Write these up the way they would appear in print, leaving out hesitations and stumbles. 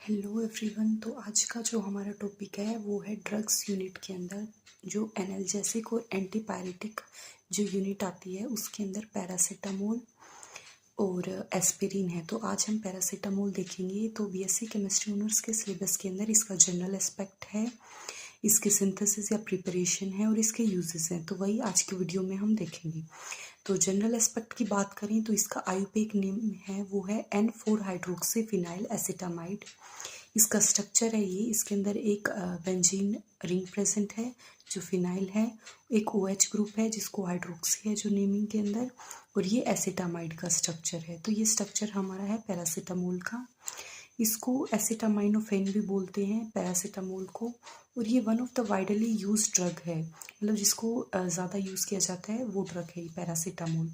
Hello everyone. तो आज का जो हमारा टॉपिक है वो है ड्रग्स यूनिट के अंदर जो एनाल्जेसिक और एंटीपायरेटिक जो यूनिट आती है उसके अंदर पैरासीटामोल और एस्पिरिन है। तो आज हम पैरासीटामोल देखेंगे। तो बीएससी केमिस्ट्री ऑनर्स के सिलेबस के अंदर इसका जनरल एस्पेक्ट है, इसके सिंथेसिस या प्रिपरेशन है और इसके यूजेस हैं। तो वही आज की वीडियो में हम देखेंगे। तो जनरल एस्पेक्ट की बात करें तो इसका आयुपेक नेम है वो है N4 हाइड्रोक्सी फिनाइल एसिटामाइड। इसका स्ट्रक्चर है ये, इसके अंदर एक बेंजीन रिंग प्रेजेंट है जो फिनाइल है, एक OH ग्रुप है जिसको हाइड्रोक्सी है जो नेमिंग के अंदर, और ये एसिटामाइड का स्ट्रक्चर है। तो ये स्ट्रक्चर हमारा है पैरासीटामोल का। इसको एसिटामाइनोफेन भी बोलते हैं पैरासीटामोल को, और ये one of the widely use drug है, मतलब जिसको ज़्यादा यूज़ किया जाता है वो ड्रग है पैरासीटामोल।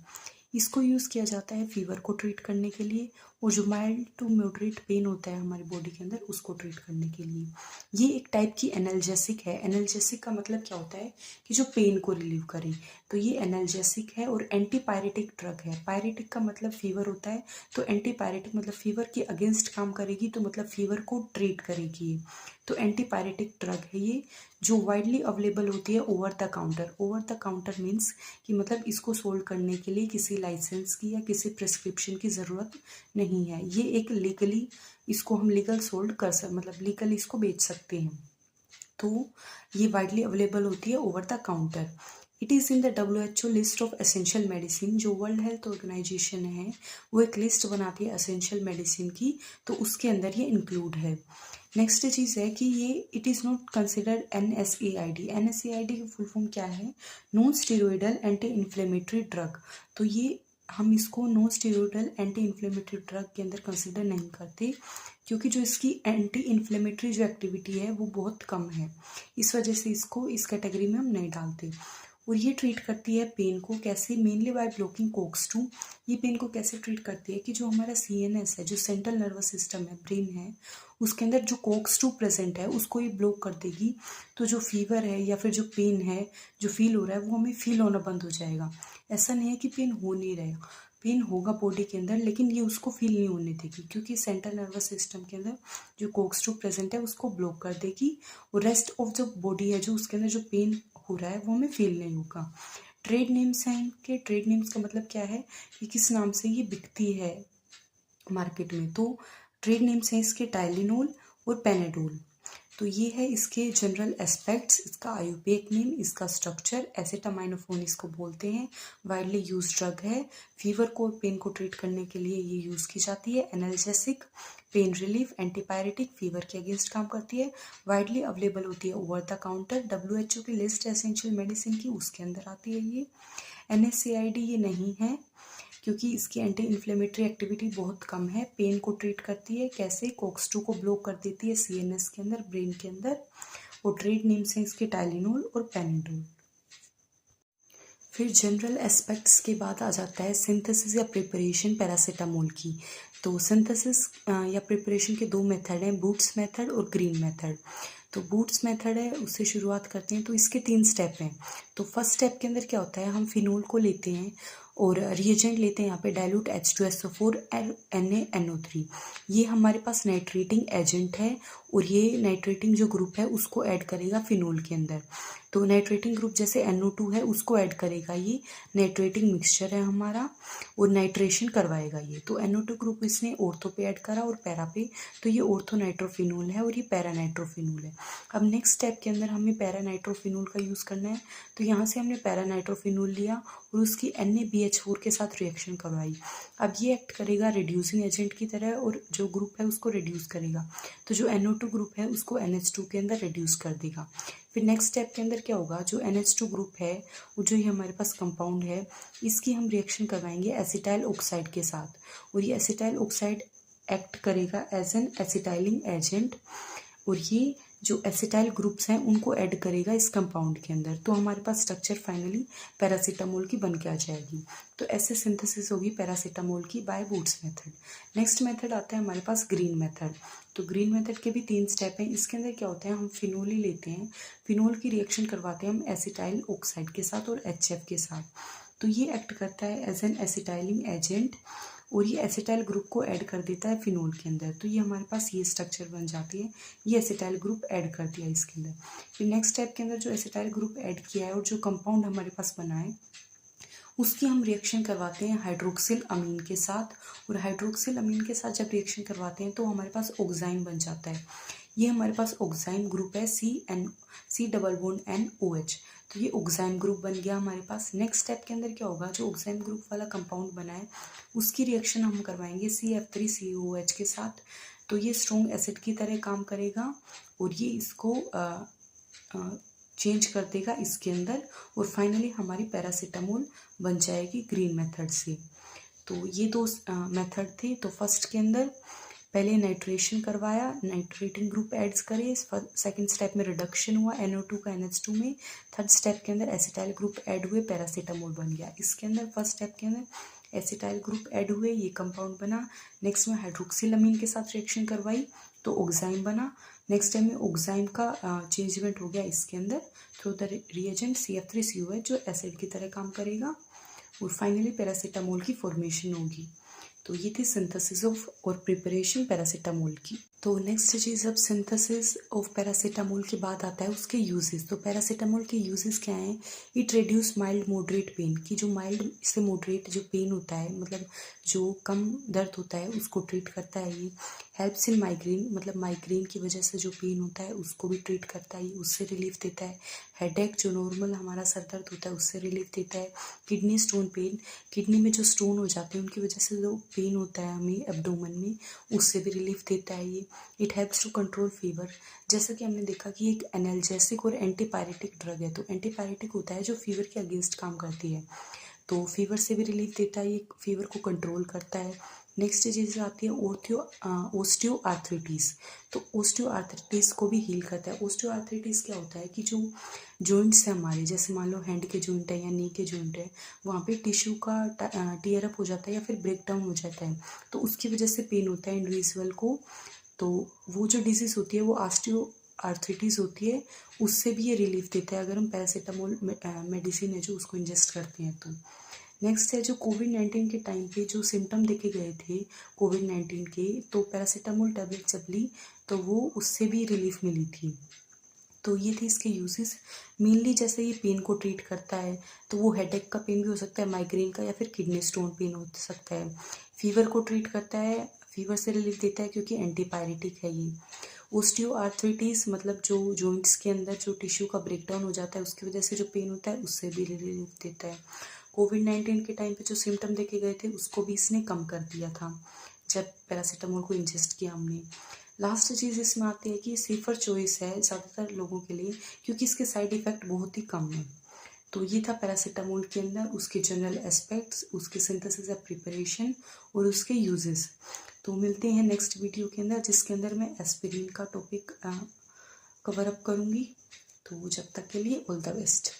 इसको यूज़ किया जाता है फीवर को ट्रीट करने के लिए, और जो माइल्ड टू मॉडरेट पेन होता है हमारी बॉडी के अंदर उसको ट्रीट करने के लिए। ये एक टाइप की एनाल्जेसिक है। एनाल्जेसिक का मतलब क्या होता है कि जो पेन को रिलीव करे। तो ये एनाल्जेसिक है और एंटीपायरेटिक ड्रग है। पायरेटिक का मतलब फीवर होता है, तो एंटीपायरेटिक मतलब फीवर के अगेंस्ट काम करेगी, तो मतलब फीवर को ट्रीट करेगी। तो एंटीपायरेटिक ड्रग है ये, जो वाइडली अवेलेबल होती है over the counter. Over the counter means कि मतलब इसको सोल्ड करने के लिए किसी लाइसेंस की या किसी प्रिस्क्रिप्शन की ज़रूरत नहीं है। ये एक लीगली, इसको हम लीगल सोल्ड कर सकते, मतलब लीगली इसको बेच सकते हैं। तो ये वाइडली अवेलेबल होती है over the counter. It is in the WHO list of essential medicine. जो वर्ल्ड हेल्थ ऑर्गेनाइजेशन है वो एक लिस्ट बनाती है एसेंशियल मेडिसिन की, तो उसके अंदर ये इंक्लूड है। नेक्स्ट चीज़ है कि ये it is not considered NSAID। NSAID की फुल फॉर्म क्या है? Non steroidal anti inflammatory drug. तो ये हम इसको non steroidal anti inflammatory drug के अंदर कंसिडर नहीं करते, क्योंकि जो इसकी एंटी इन्फ्लेमेटरी जो एक्टिविटी है वो बहुत कम है। इस वजह से इसको इस कैटेगरी में हम नहीं डालते। और ये ट्रीट करती है पेन को कैसे? Mainly by blocking COX-2। ये पेन को कैसे ट्रीट करती है कि जो हमारा CNS है, जो सेंट्रल नर्वस सिस्टम है, ब्रेन है, उसके अंदर जो COX-2 प्रेजेंट है उसको ये ब्लॉक कर देगी। तो जो फीवर है या फिर जो पेन है जो फील हो रहा है वो हमें फील होना बंद हो जाएगा। ऐसा नहीं है कि पेन हो नहीं रहेगा, पेन होगा बॉडी के अंदर, लेकिन ये उसको फील नहीं होने देगी, क्योंकि सेंट्रल नर्वस सिस्टम के अंदर जो COX-2 प्रेजेंट है उसको ब्लॉक कर देगी, और रेस्ट ऑफ जो बॉडी है जो उसके अंदर जो पेन हो रहा है वो हमें फील नहीं होगा। ट्रेड नेम्स हैं इनके। ट्रेड नेम्स का मतलब क्या है कि किस नाम से ये बिकती है मार्केट में। तो ट्रेड नेम्स हैं इसके टाइलिनोल और पेनेडोल। तो ये है इसके जनरल एस्पेक्ट्स, इसका आयुपेक नेम, इसका स्ट्रक्चर। एसिटामाइनोफेन इसको बोलते हैं, वाइडली यूज ड्रग है। फीवर को और पेन को ट्रीट करने के लिए ये यूज़ की जाती है। Analgesic, pain relief, antipyretic, fever के अगेंस्ट काम करती है, वाइडली अवेलेबल होती है ओवर द काउंटर। WHO की लिस्ट एसेंशियल मेडिसिन की, उसके अंदर आती है ये। NSAID ये नहीं है, क्योंकि इसकी एंटी इन्फ्लेमेटरी एक्टिविटी बहुत कम है। पेन को ट्रीट करती है कैसे? COX-2 को ब्लॉक कर देती है CNS के अंदर, ब्रेन के अंदर। और ट्रेड नेम्स हैं इसके टाइलिनोल और पेनेडोल। फिर जनरल एस्पेक्ट्स के बाद आ जाता है सिंथेसिस या प्रिपरेशन पैरासीटामोल की। तो सिंथेसिस या प्रिपरेशन के दो मेथड हैं, बूट्स मेथड और ग्रीन मेथड। तो बूट्स मेथड है, उससे शुरुआत करते हैं। तो इसके 3 स्टेप हैं। तो फर्स्ट स्टेप के अंदर क्या होता है, हम फिनोल को लेते हैं और रिएजेंट लेते हैं यहाँ पे डाइल्यूट H2SO4 NaNO3। ये हमारे पास नाइट्रेटिंग एजेंट है, और ये नाइट्रेटिंग जो ग्रुप है उसको ऐड करेगा फिनोल के अंदर। तो नाइट्रेटिंग ग्रुप जैसे NO2 है उसको ऐड करेगा, ये नाइट्रेटिंग मिक्सचर है हमारा, और नाइट्रेशन करवाएगा ये। तो NO2 ग्रुप इसने ऑर्थो पे ऐड करा और पैरा पे, तो ये ऑर्थो नाइट्रोफिनोल है और ये पैरा नाइट्रोफिनोल है। अब नेक्स्ट स्टेप के अंदर हमें पैरा नाइट्रोफिनोल का यूज़ करना है। तो यहाँ से हमने पैरा नाइट्रोफिनोल लिया और उसकी NaBH4 के साथ रिएक्शन करवाई। अब ये एक्ट करेगा रिड्यूसिंग एजेंट की तरह, और जो ग्रुप है उसको रिड्यूस करेगा। तो जो NO2 ग्रुप है उसको NH2 के अंदर रिड्यूस कर देगा। फिर नेक्स्ट स्टेप के अंदर क्या होगा, जो NH2 ग्रुप है वो जो ये हमारे पास कंपाउंड है, इसकी हम रिएक्शन करवाएंगे एसिटाइल ऑक्साइड के साथ, और ये एसिटाइल ऑक्साइड एक्ट करेगा एज एन एसिटाइलिंग एजेंट, और ये जो एसिटाइल ग्रुप्स हैं उनको ऐड करेगा इस कंपाउंड के अंदर। तो हमारे पास स्ट्रक्चर फाइनली पैरासीटामोल की बन के आ जाएगी। तो ऐसे सिंथेसिस होगी पैरासीटामोल की by Boots method. Next method आता है हमारे पास ग्रीन मेथड। तो ग्रीन मेथड के भी 3 स्टेप हैं। इसके अंदर क्या होता है, हम फिनोल ही लेते हैं, फिनोल की रिएक्शन करवाते हैं हम एसिटाइल ऑक्साइड के साथ और HF के साथ। तो ये एक्ट करता है एज एन एसिटाइलिंग एजेंट, और ये एसिटाइल ग्रुप को ऐड कर देता है फिनोल के अंदर। तो ये हमारे पास ये स्ट्रक्चर बन जाती है, ये एसिटाइल ग्रुप ऐड कर दिया इसके अंदर। फिर नेक्स्ट स्टेप के अंदर जो एसिटाइल ग्रुप ऐड किया है और जो कंपाउंड हमारे पास बना है उसकी हम रिएक्शन करवाते हैं हाइड्रोक्सिल अमीन के साथ। और हाइड्रोक्सिल अमीन के साथ जब रिएक्शन करवाते हैं तो हमारे पास ऑक्साइन बन जाता है। ये हमारे पास ऑक्साइन ग्रुप है C डबल बॉन्ड NOH। तो ये ऑक्साइन ग्रुप बन गया हमारे पास। नेक्स्ट स्टेप के अंदर क्या होगा, जो ऑक्साइन ग्रुप वाला कंपाउंड बना है उसकी रिएक्शन हम करवाएंगे CF3COOH के साथ। तो ये स्ट्रॉन्ग एसिड की तरह काम करेगा और ये इसको चेंज कर देगा इसके अंदर, और फाइनली हमारी पैरासीटामोल बन जाएगी ग्रीन मेथड से। तो ये दो मेथड थे। तो फर्स्ट के अंदर पहले नाइट्रेशन करवाया, नाइट्रेटिंग ग्रुप एड्स करे, सेकंड स्टेप में रिडक्शन हुआ NO2 का NH2 में, थर्ड स्टेप के अंदर एसिटाइल ग्रुप ऐड हुए, पैरासीटामोल बन गया। इसके अंदर फर्स्ट स्टेप के अंदर एसिटाइल ग्रुप ऐड हुए, ये कंपाउंड बना। नेक्स्ट में हाइड्रोक्सिलामीन के साथ रिएक्शन करवाई तो ऑक्साइन बना। नेक्स्ट टाइम में ऑक्साइन का चेंजमेंट हो गया इसके अंदर थ्रू द रिएजेंट CF3COH जो एसिड की तरह काम करेगा, और फाइनली पैरासीटामोल की फॉर्मेशन होगी। तो ये थी सिंथेसिस ऑफ और प्रिपरेशन पैरासीटामोल की। तो नेक्स्ट चीज़, अब सिंथेसिस ऑफ पैरासीटामोल के बाद आता है उसके यूजेस। तो पैरासीटामोल के यूजेस क्या हैं? It reduce mild moderate pen, की जो माइल्ड से मॉडरेट जो पेन होता है, मतलब जो कम दर्द होता है उसको ट्रीट करता है ये। हेल्प्स इन माइग्रेन, मतलब माइग्रेन की वजह से जो पेन होता है उसको भी ट्रीट करता है, उससे रिलीफ देता है। हेडेक, जो नॉर्मल हमारा सर दर्द होता है उससे रिलीफ देता है। किडनी स्टोन पेन, किडनी में जो स्टोन हो जाते हैं उनकी वजह से जो पेन होता है हमें एब्डोमेन में, उससे भी रिलीफ देता है ये। It helps to control fever, जैसा कि हमने देखा कि एक एनाल्जेसिक और एंटीपायरेटिक ड्रग है। तो एंटीपायरेटिक होता है जो फीवर के अगेंस्ट काम करती है, तो फीवर से भी रिलीफ देता है, ये फीवर को कंट्रोल करता है। नेक्स्ट चीज़ आती है ओस्टियोआर्थराइटिस। तो ओस्टियोआर्थराइटिस को भी हील करता है। ओस्टियोआर्थराइटिस क्या होता है कि जो जॉइंट्स है हमारे, जैसे मान लो हैंड के जॉइंट है या नी के जॉइंट है, वहाँ पे टिश्यू का टीयर अप हो जाता है या फिर ब्रेक डाउन हो जाता है, तो उसकी वजह से पेन होता है इंडिविजुअल को। तो वो जो डिजीज़ होती है वो ऑस्टियोआर्थराइटिस होती है, उससे भी ये रिलीफ देता है अगर हम पैरासीटामोल मेडिसिन है जो उसको इंजेस्ट करते हैं तो। नेक्स्ट है जो कोविड-19 के टाइम पे जो सिम्टम देखे गए थे कोविड-19 के, तो पैरासीटामोल टैबलेट जब ली तो वो उससे भी रिलीफ मिली थी। तो ये थे इसके यूजेस मेनली। जैसे ये पेन को ट्रीट करता है तो वो हेडेक का पेन भी हो सकता है, माइग्रेन का, या फिर किडनी स्टोन पेन हो सकता है। फीवर को ट्रीट करता है, फीवर से रिलीफ देता है क्योंकि एंटीपायरेटिक है ये। ओस्टियोआर्थराइटिस मतलब जो जॉइंट्स के अंदर जो टिश्यू का ब्रेकडाउन हो जाता है उसकी वजह से जो पेन होता है उससे भी रिलीफ देता है। कोविड-19 के टाइम पे जो सिम्टम देखे गए थे उसको भी इसने कम कर दिया था जब पैरासीटामोल को इंजेस्ट किया हमने। लास्ट चीज़ इसमें आती है कि सेफ़र चॉइस है ज़्यादातर लोगों के लिए क्योंकि इसके साइड इफ़ेक्ट बहुत ही कम है। तो ये था पैरासीटामोल के अंदर उसके जनरल एस्पेक्ट्स, उसके सिंथेसिस या प्रिपरेशन और उसके यूजेस। तो मिलते हैं नेक्स्ट वीडियो के अंदर जिसके अंदर मैं एस्पिरिन का टॉपिक कवर अप करूँगी। तो जब तक के लिए ऑल द बेस्ट।